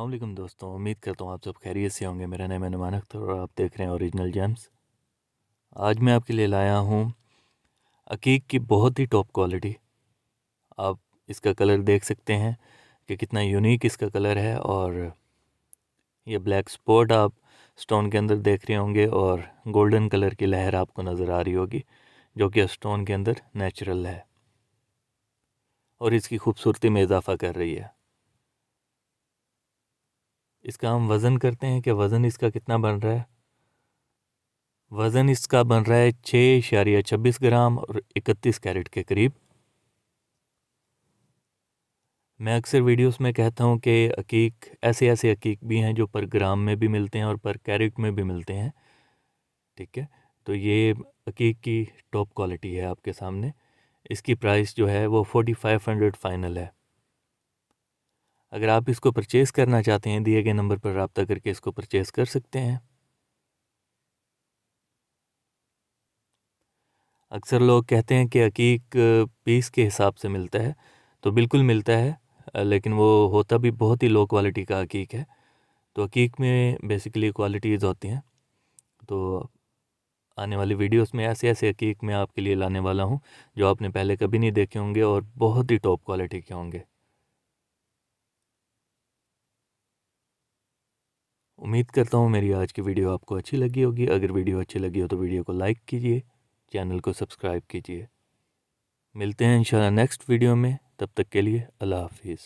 अस्सलाम वालेकुम दोस्तों, उम्मीद करता हूँ आप सब खैरियत से होंगे। मेरा नाम है नुमान अख्तर और आप देख रहे हैं ओरिजिनल जेम्स। आज मैं आपके लिए लाया हूँ अकीक की बहुत ही टॉप क्वालिटी। आप इसका कलर देख सकते हैं कि कितना यूनिक इसका कलर है, और ये ब्लैक स्पॉट आप स्टोन के अंदर देख रहे होंगे और गोल्डन कलर की लहर आपको नज़र आ रही होगी, जो कि स्टोन के अंदर नेचुरल है और इसकी खूबसूरती में इजाफा कर रही है। इसका हम वज़न करते हैं कि वज़न इसका कितना बन रहा है। वज़न इसका बन रहा है 6.26 ग्राम और 31 कैरेट के करीब। मैं अक्सर वीडियोस में कहता हूँ कि अकीक ऐसे ऐसे अकीक भी हैं जो पर ग्राम में भी मिलते हैं और पर कैरेट में भी मिलते हैं। ठीक है, तो ये अकीक की टॉप क्वालिटी है आपके सामने। इसकी प्राइस जो है वो 4500 फाइनल है। अगर आप इसको परचेज़ करना चाहते हैं, दिए गए नंबर पर रब्ता करके इसको परचेज़ कर सकते हैं। अक्सर लोग कहते हैं कि अकीक पीस के हिसाब से मिलता है, तो बिल्कुल मिलता है, लेकिन वो होता भी बहुत ही लो क्वालिटी का अकीक है। तो अकीक में बेसिकली क्वालिटीज़ होती हैं। तो आने वाली वीडियोस में ऐसे ऐसे अकीक मैं आपके लिए लाने वाला हूँ जो आपने पहले कभी नहीं देखे होंगे और बहुत ही टॉप क्वालिटी के होंगे। उम्मीद करता हूँ मेरी आज की वीडियो आपको अच्छी लगी होगी। अगर वीडियो अच्छी लगी हो तो वीडियो को लाइक कीजिए, चैनल को सब्सक्राइब कीजिए। मिलते हैं इंशाल्लाह नेक्स्ट वीडियो में, तब तक के लिए अल्लाह हाफिज़।